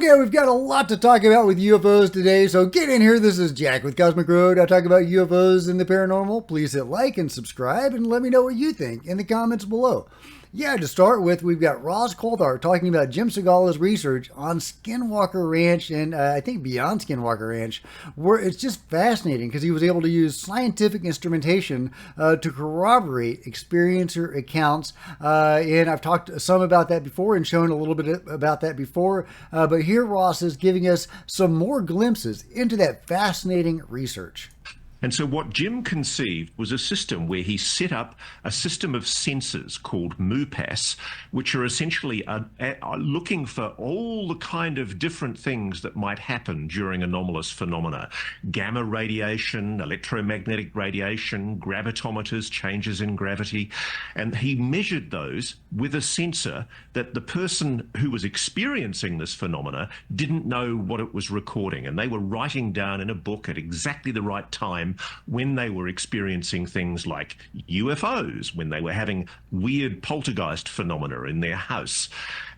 Okay, we've got a lot to talk about with UFOs today, so get in here. This is Jack with Cosmic Road. I talk about UFOs and the paranormal. Please hit like and subscribe and let me know what you think in the comments below. Yeah, to start with, we've got Ross Coulthart talking about Jim Segala's research on Skinwalker Ranch and I think beyond Skinwalker Ranch, where it's just fascinating because he was able to use scientific instrumentation to corroborate experiencer accounts. And I've talked some about that before and shown a little bit about that before. But here Ross is giving us some more glimpses into that fascinating research. And so what Jim conceived was a system where he set up a system of sensors called MUPAS, which are essentially looking for all the kind of different things that might happen during anomalous phenomena. Gamma radiation, electromagnetic radiation, gravitometers, changes in gravity. And he measured those with a sensor that the person who was experiencing this phenomena didn't know what it was recording. And they were writing down in a book at exactly the right time when they were experiencing things like UFOs, when they were having weird poltergeist phenomena in their house.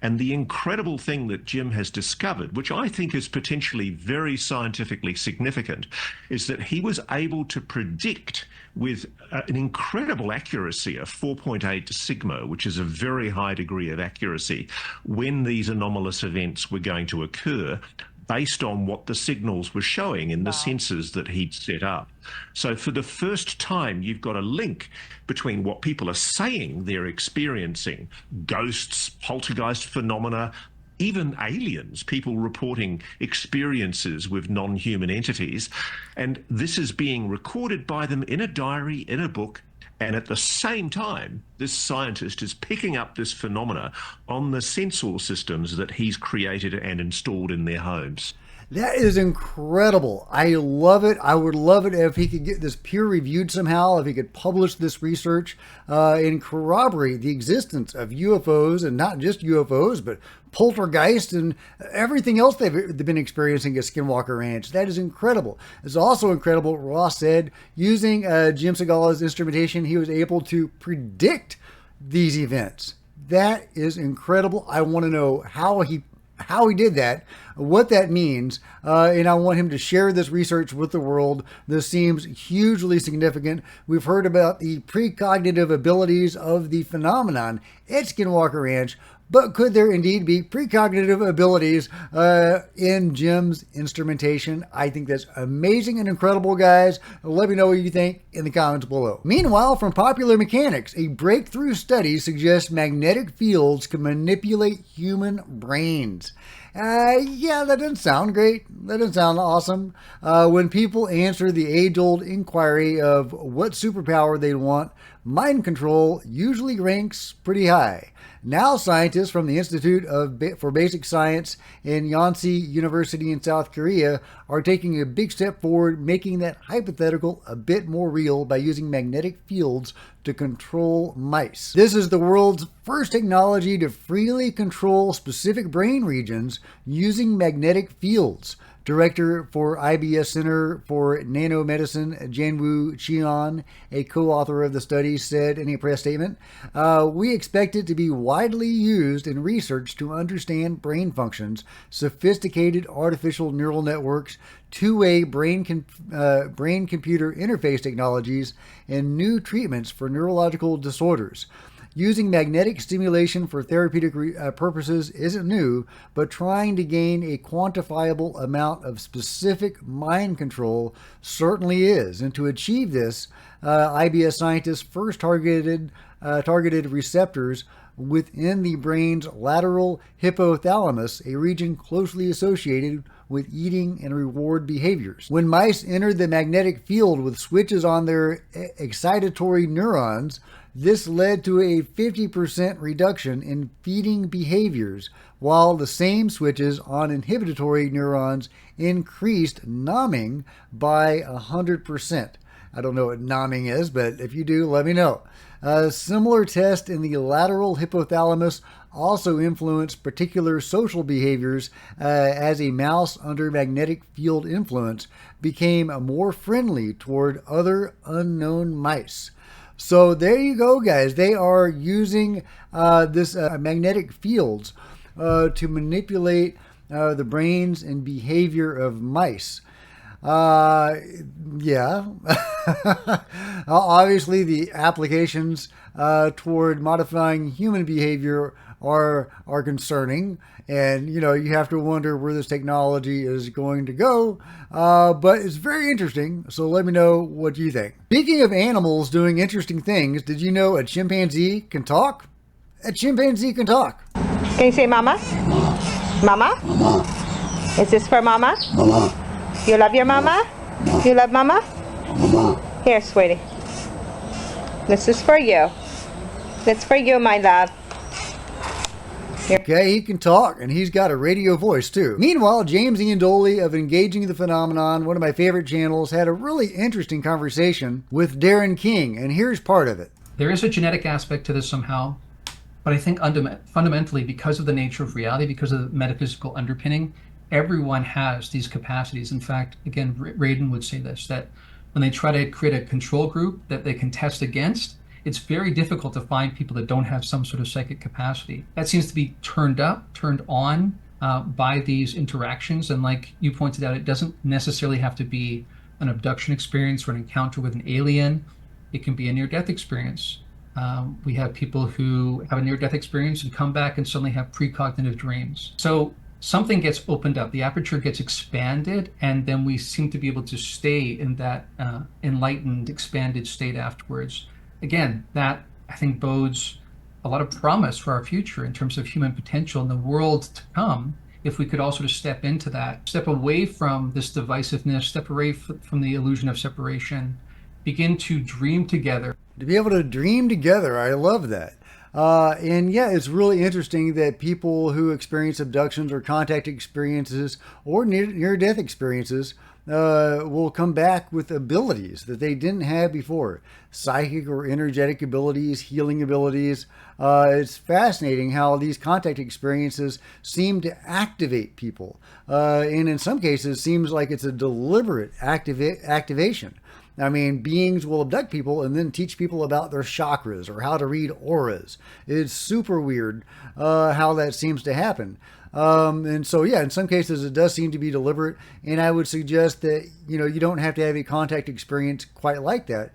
And the incredible thing that Jim has discovered, which I think is potentially very scientifically significant, is that he was able to predict with an incredible accuracy of 4.8 sigma, which is a very high degree of accuracy, when these anomalous events were going to occur, based on what the signals were showing in the sensors that he'd set up. So for the first time, you've got a link between what people are saying they're experiencing, ghosts, poltergeist phenomena, even aliens, people reporting experiences with non-human entities. And this is being recorded by them in a diary, in a book. And at the same time, this scientist is picking up this phenomena on the sensor systems that he's created and installed in their homes. That is incredible. I love it. I would love it if he could get this peer-reviewed somehow, if he could publish this research and corroborate the existence of UFOs, and not just UFOs, but poltergeist and everything else they've been experiencing at Skinwalker Ranch. That is incredible. It's also incredible, Ross said, using Jim Segala's instrumentation, he was able to predict these events. That is incredible. I want to know how he did that, what that means, and I want him to share this research with the world. This seems hugely significant. We've heard about the precognitive abilities of the phenomenon at Skinwalker Ranch, but could there indeed be precognitive abilities in Jim's instrumentation? I think that's amazing and incredible, guys. Let me know what you think in the comments below. Meanwhile, from Popular Mechanics, a breakthrough study suggests magnetic fields can manipulate human brains. Yeah, that doesn't sound great. That doesn't sound awesome. When people answer the age-old inquiry of what superpower they want, mind control usually ranks pretty high. Now scientists from the Institute for Basic Science in Yonsei University in South Korea are taking a big step forward, making that hypothetical a bit more real by using magnetic fields to control mice. This is the world's first technology to freely control specific brain regions using magnetic fields. Director for IBS Center for Nanomedicine, Janwoo Cheon, a co-author of the study, said in a press statement, "We expect it to be widely used in research to understand brain functions, sophisticated artificial neural networks, two-way brain-computer interface technologies, and new treatments for neurological disorders." Using magnetic stimulation for therapeutic purposes isn't new, but trying to gain a quantifiable amount of specific mind control certainly is. And to achieve this, IBS scientists first targeted receptors within the brain's lateral hypothalamus, a region closely associated with eating and reward behaviors. When mice entered the magnetic field with switches on their excitatory neurons, this led to a 50% reduction in feeding behaviors, while the same switches on inhibitory neurons increased nomming by 100%. I don't know what nomming is, but if you do, let me know. A similar test in the lateral hypothalamus also influenced particular social behaviors as a mouse under magnetic field influence became more friendly toward other unknown mice. So there you go, guys. They are using this magnetic fields to manipulate the brains and behavior of mice. Uh, yeah. Obviously, the applications toward modifying human behavior are concerning, and you have to wonder where this technology is going to go. But it's very interesting. So let me know what you think. Speaking of animals doing interesting things, did you know a chimpanzee can talk? A chimpanzee can talk. Can you say mama? Mama? Mama. Is this for mama? Mama. You love your mama? You love mama? Mama. Here, sweetie. This is for you. This is for you, my love. Here. Okay, he can talk, and he's got a radio voice, too. Meanwhile, James Ian Doley of Engaging the Phenomenon, one of my favorite channels, had a really interesting conversation with Darren King, and here's part of it. There is a genetic aspect to this somehow, but I think fundamentally, because of the nature of reality, because of the metaphysical underpinning, everyone has these capacities. In fact, again, Radin would say this, that when they try to create a control group that they can test against, it's very difficult to find people that don't have some sort of psychic capacity. That seems to be turned on by these interactions. And like you pointed out, it doesn't necessarily have to be an abduction experience or an encounter with an alien. It can be a near-death experience. We have people who have a near-death experience and come back and suddenly have precognitive dreams. So something gets opened up, the aperture gets expanded, and then we seem to be able to stay in that enlightened, expanded state afterwards. Again, that I think bodes a lot of promise for our future in terms of human potential in the world to come, if we could all sort of step into that, step away from this divisiveness, step away from the illusion of separation, begin to dream together. To be able to dream together, I love that. And yeah, it's really interesting that people who experience abductions or contact experiences or near-death experiences will come back with abilities that they didn't have before. Psychic or energetic abilities, healing abilities. It's fascinating how these contact experiences seem to activate people. And in some cases, seems like it's a deliberate activation. I mean, beings will abduct people and then teach people about their chakras or how to read auras. It's super weird how that seems to happen. And so, yeah, in some cases it does seem to be deliberate. And I would suggest that, you don't have to have a contact experience quite like that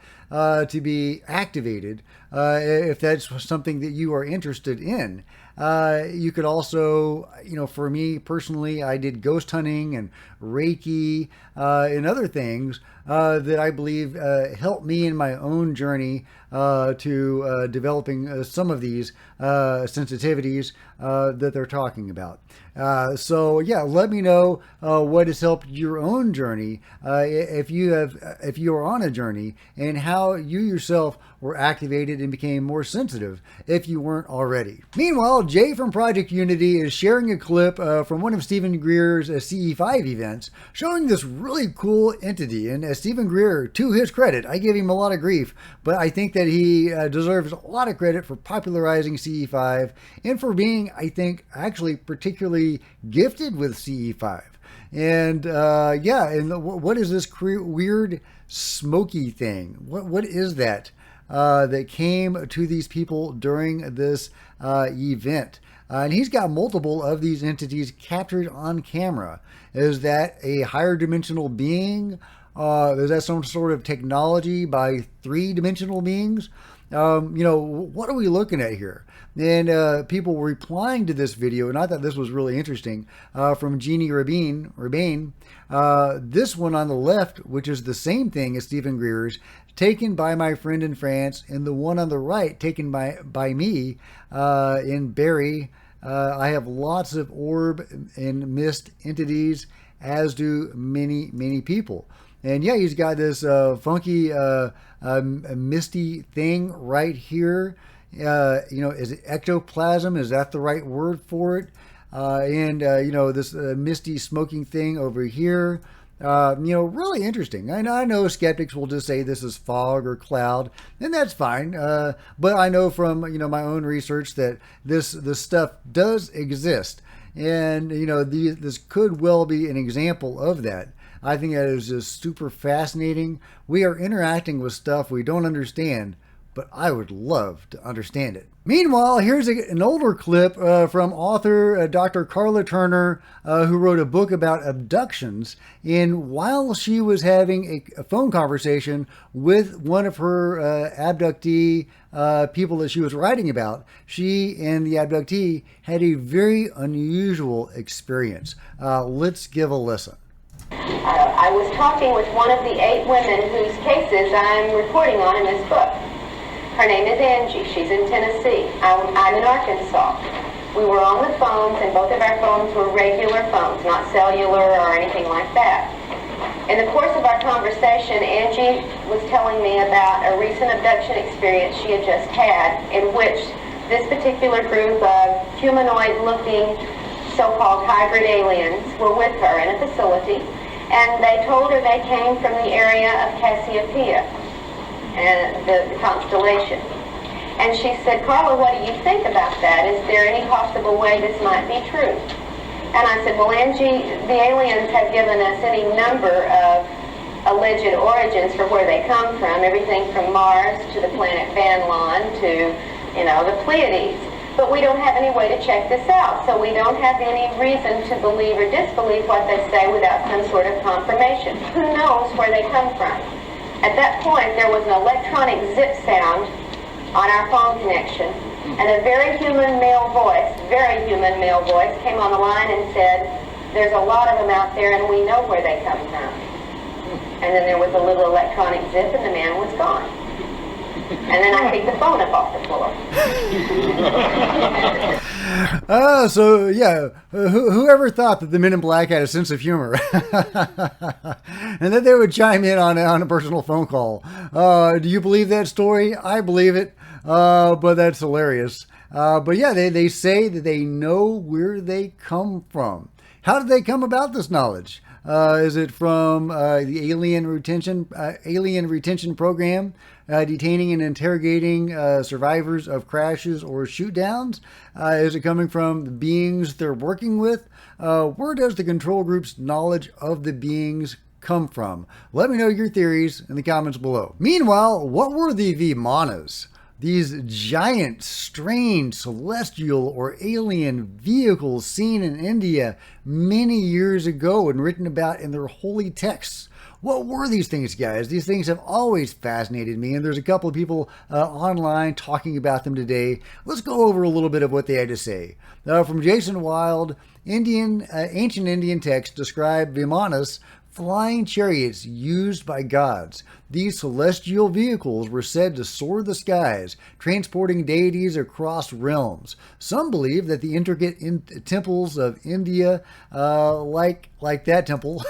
to be activated if that's something that you are interested in. You could also, for me personally, I did ghost hunting and Reiki and other things that I believe helped me in my own journey to developing some of these sensitivities that they're talking about. So yeah, let me know what has helped your own journey if you are on a journey, and how you yourself were activated and became more sensitive if you weren't already. Meanwhile, Jay from Project Unity is sharing a clip from one of Stephen Greer's CE5 events showing this really cool entity. And Stephen Greer, to his credit, I give him a lot of grief, but I think that he deserves a lot of credit for popularizing CE5 and for being, I think, actually particularly gifted with CE5. And yeah, and what is this weird smoky thing? What is that that came to these people during this event? And he's got multiple of these entities captured on camera. Is that a higher dimensional being? Is that some sort of technology by three-dimensional beings? What are we looking at here? And people were replying to this video, and I thought this was really interesting, from Jeannie Rabin. This one on the left, which is the same thing as Stephen Greer's, taken by my friend in France, and the one on the right taken by me in Barrie. I have lots of orb and mist entities, as do many, many people. And yeah, he's got this funky misty thing right here. Is it ectoplasm? Is that the right word for it? And this misty smoking thing over here. Really interesting. I know skeptics will just say this is fog or cloud, and that's fine. But I know from my own research that this stuff does exist, and this could well be an example of that. I think that is just super fascinating. We are interacting with stuff we don't understand but I would love to understand it. Meanwhile, here's an older clip from author Dr. Carla Turner, who wrote a book about abductions. And while she was having a phone conversation with one of her abductee people that she was writing about, she and the abductee had a very unusual experience. Let's give a listen. I was talking with one of the 8 women whose cases I'm reporting on in this book. Her name is Angie. She's in Tennessee. I'm in Arkansas. We were on the phones, and both of our phones were regular phones, not cellular or anything like that. In the course of our conversation, Angie was telling me about a recent abduction experience she had just had, in which this particular group of humanoid-looking so-called hybrid aliens were with her in a facility, and they told her they came from the area of Cassiopeia, and the constellation. And she said, Carla, what do you think about that? Is there any possible way this might be true? And I said, well, Angie, the aliens have given us any number of alleged origins for where they come from, everything from Mars to the planet Banlon to, the Pleiades. But we don't have any way to check this out, so we don't have any reason to believe or disbelieve what they say without some sort of confirmation. Who knows where they come from? At that point, there was an electronic zip sound on our phone connection, and a very human male voice came on the line and said, there's a lot of them out there and we know where they come from. And then there was a little electronic zip and the man was gone. And then I picked the phone up off the floor. So yeah, whoever thought that the Men in Black had a sense of humor and that they would chime in on a personal phone call. Do you believe that story? I believe it, but that's hilarious. But yeah, they say that they know where they come from. How did they come about this knowledge? Is it from the alien retention program, detaining and interrogating survivors of crashes or shoot downs? Is it coming from the beings they're working with? Where does the control group's knowledge of the beings come from? Let me know your theories in the comments below. Meanwhile, what were the Vonas? These giant, strange, celestial or alien vehicles seen in India many years ago and written about in their holy texts. What were these things, guys? These things have always fascinated me, and there's a couple of people online talking about them today. Let's go over a little bit of what they had to say. From Jason Wild, ancient Indian texts describe Vimanas, flying chariots used by gods. These celestial vehicles were said to soar the skies, transporting deities across realms. Some believe that the intricate temples of India, like that temple,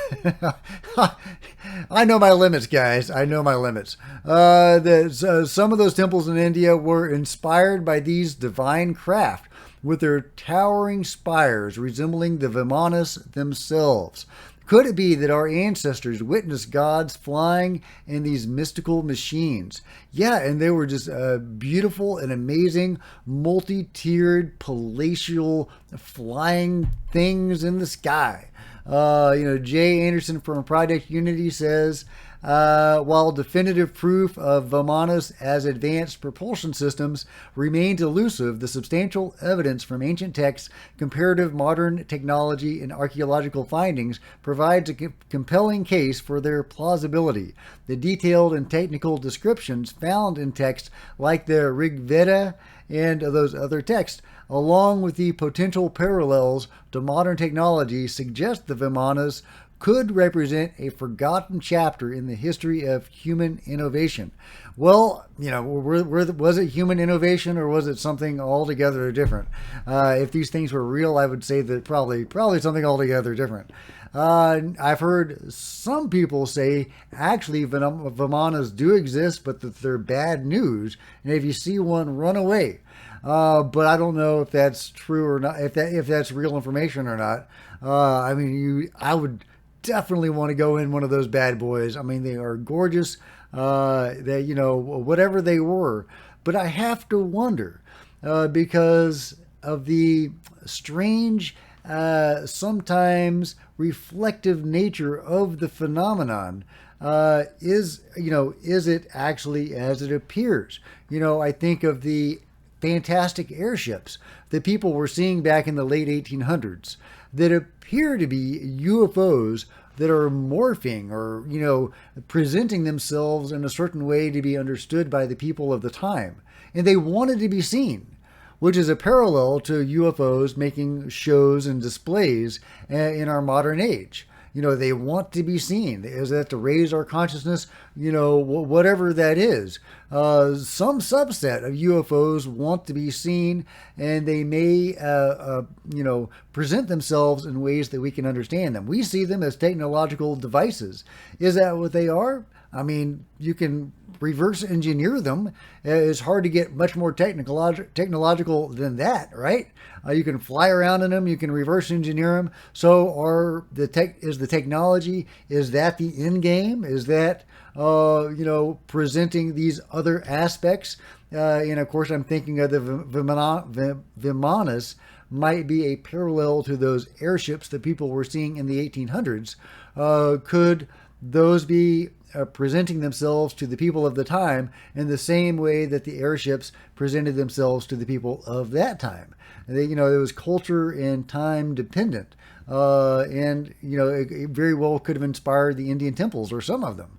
I know my limits, guys. I know my limits. Some of those temples in India were inspired by these divine craft, with their towering spires resembling the Vimanas themselves. Could it be that our ancestors witnessed gods flying in these mystical machines? Yeah, and they were just beautiful and amazing, multi-tiered, palatial, flying things in the sky. Jay Anderson from Project Unity says, while definitive proof of Vonas as advanced propulsion systems remains elusive, the substantial evidence from ancient texts, comparative modern technology, and archaeological findings provides a compelling case for their plausibility. The detailed and technical descriptions found in texts like the Rig Veda and those other texts, along with the potential parallels to modern technology, suggest the Vimanas could represent a forgotten chapter in the history of human innovation. Well, was it human innovation or was it something altogether different? If these things were real, I would say that probably something altogether different. I've heard some people say actually Vimanas do exist, but that they're bad news, and if you see one, run away. But I don't know if that's true or not, if that's real information or not. I would definitely want to go in one of those bad boys. I mean, they are gorgeous. Whatever they were, but I have to wonder because of the strange, sometimes reflective nature of the phenomenon. is it actually as it appears? I think of the fantastic airships that people were seeing back in the late 1800s that appear to be UFOs that are morphing or, presenting themselves in a certain way to be understood by the people of the time. And they wanted to be seen, which is a parallel to UFOs making shows and displays in our modern age. They want to be seen. Is that to raise our consciousness? Whatever that is. Some subset of UFOs want to be seen, and they may, present themselves in ways that we can understand them. We see them as technological devices. Is that what they are? I mean, you can reverse engineer them. It's hard to get much more technological than that, right? You can fly around in them. You can reverse engineer them. So is the technology, is that the end game? Is that, presenting these other aspects? And of course, I'm thinking of the Vonas might be a parallel to those airships that people were seeing in the 1800s. Could those be presenting themselves to the people of the time in the same way that the airships presented themselves to the people of that time? It was culture and time dependent. It very well could have inspired the Indian temples or some of them.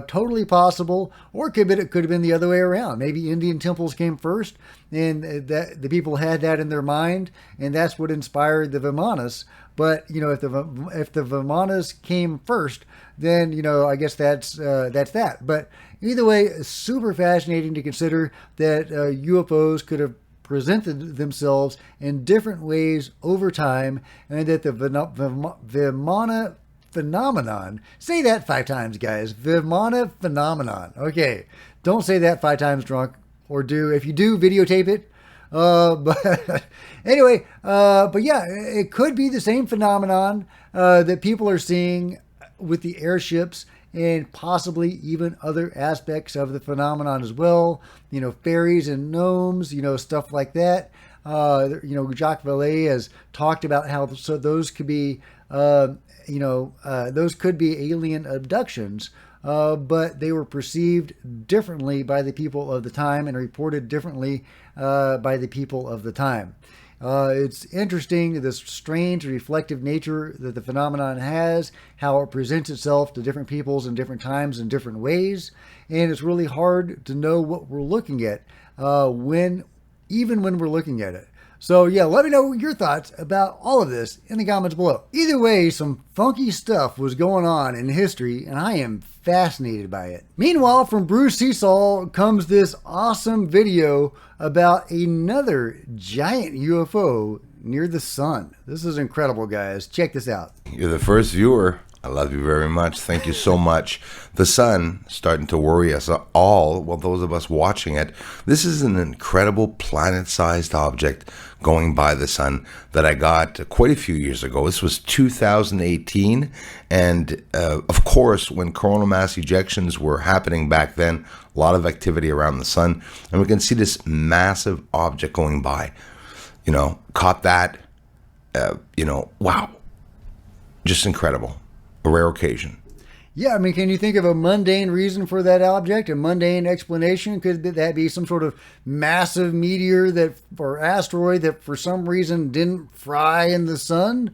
Totally possible, or it could have been the other way around. Maybe Indian temples came first, and that the people had that in their mind, and that's what inspired the Vimanas. But if the Vimanas came first, then I guess that's that. But either way, it's super fascinating to consider that UFOs could have presented themselves in different ways over time, and that the Vimana phenomenon, say that 5 times, guys, Vimana phenomenon. Okay, don't say that 5 times drunk, or if you do, videotape it. But anyway, but yeah, it could be the same phenomenon that people are seeing with the airships, and possibly even other aspects of the phenomenon as well. Fairies and gnomes, stuff like that. Jacques Vallée has talked about how those could be, those could be alien abductions, but they were perceived differently by the people of the time and reported differently by the people of the time. It's interesting, this strange reflective nature that the phenomenon has, how it presents itself to different peoples in different times in different ways. And it's really hard to know what we're looking at even when we're looking at it. So yeah, let me know your thoughts about all of this in the comments below. Either way, some funky stuff was going on in history, and I am fascinated by it. Meanwhile, from Bruce Cecil comes this awesome video about another giant UFO near the sun. This is incredible, guys. Check this out. You're the first viewer. I love you very much. Thank you so much. The sun starting to worry us all, well, those of us watching it. This is an incredible planet-sized object going by the sun that I got quite a few years ago. This was 2018. And of course, when coronal mass ejections were happening back then, a lot of activity around the sun. And we can see this massive object going by. Caught that, wow. Just incredible. A rare occasion. Yeah, I mean, can you think of a mundane reason for that object? A mundane explanation? Could that be some sort of massive meteor or asteroid that for some reason didn't fry in the sun?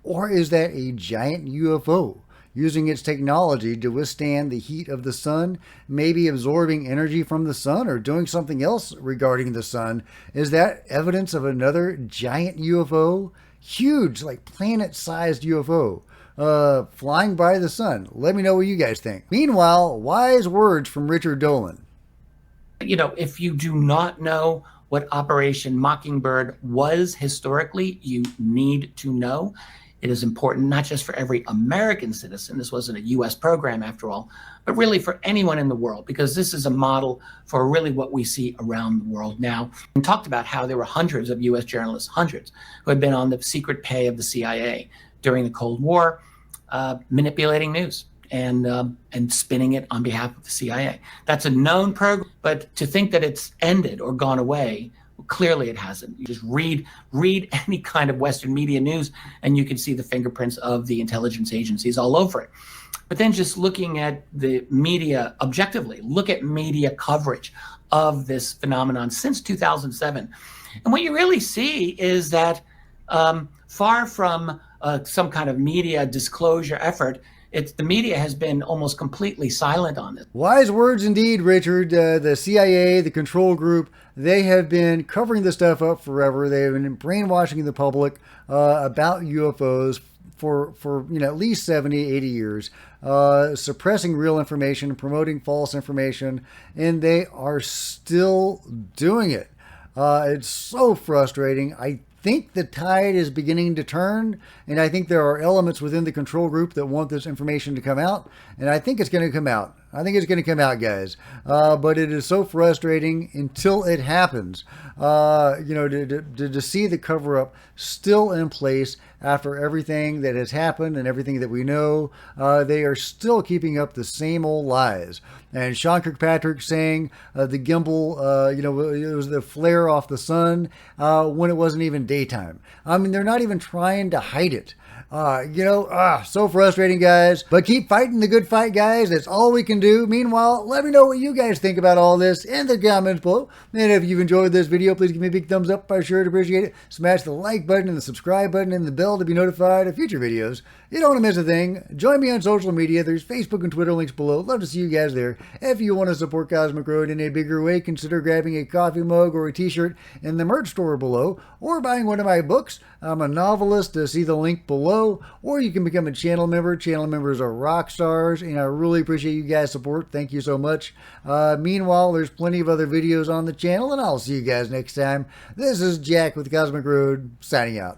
Or is that a giant UFO using its technology to withstand the heat of the sun, maybe absorbing energy from the sun or doing something else regarding the sun? Is that evidence of another giant UFO? Huge, like planet-sized UFO. Flying by the sun. Let me know what you guys think. Meanwhile, wise words from Richard Dolan. If you do not know what Operation Mockingbird was historically, you need to know. It is important not just for every American citizen. This wasn't a U.S. program after all, but really for anyone in the world, because this is a model for really what we see around the world now. And talked about how there were hundreds of U.S. journalists, hundreds, who had been on the secret pay of the CIA during the Cold War, manipulating news and spinning it on behalf of the CIA. That's a known program, but to think that it's ended or gone away, clearly it hasn't. You just read any kind of Western media news and you can see the fingerprints of the intelligence agencies all over it. But then just looking at the media objectively, look at media coverage of this phenomenon since 2007. And what you really see is that far from some kind of media disclosure effort, the media has been almost completely silent on this. Wise words indeed, Richard. The CIA, the control group, they have been covering this stuff up forever. They have been brainwashing the public about UFOs for at least 70, 80 years, suppressing real information, promoting false information, and they are still doing it. It's so frustrating. I think the tide is beginning to turn, and I think there are elements within the control group that want this information to come out, and I think it's going to come out. I think it's going to come out, guys. But it is so frustrating until it happens. To see the cover-up still in place after everything that has happened and everything that we know, they are still keeping up the same old lies. And Sean Kirkpatrick saying the gimbal, it was the flare off the sun when it wasn't even daytime. I mean, they're not even trying to hide it. So frustrating, guys. But keep fighting the good fight, guys. That's all we can do. Meanwhile, let me know what you guys think about all this in the comments below. And if you've enjoyed this video, please give me a big thumbs up. I sure appreciate it. Smash the like button and the subscribe button and the bell to be notified of future videos. You don't want to miss a thing. Join me on social media. There's Facebook and Twitter links below. Love to see you guys there. If you want to support Cosmic Road in a bigger way, consider grabbing a coffee mug or a t-shirt in the merch store below, or buying one of my books. I'm a novelist. See the link below, or you can become a channel member. Channel members are rock stars, and I really appreciate you guys' support. Thank you so much. Meanwhile, there's plenty of other videos on the channel, and I'll see you guys next time. This is Jack with Cosmic Road, signing out.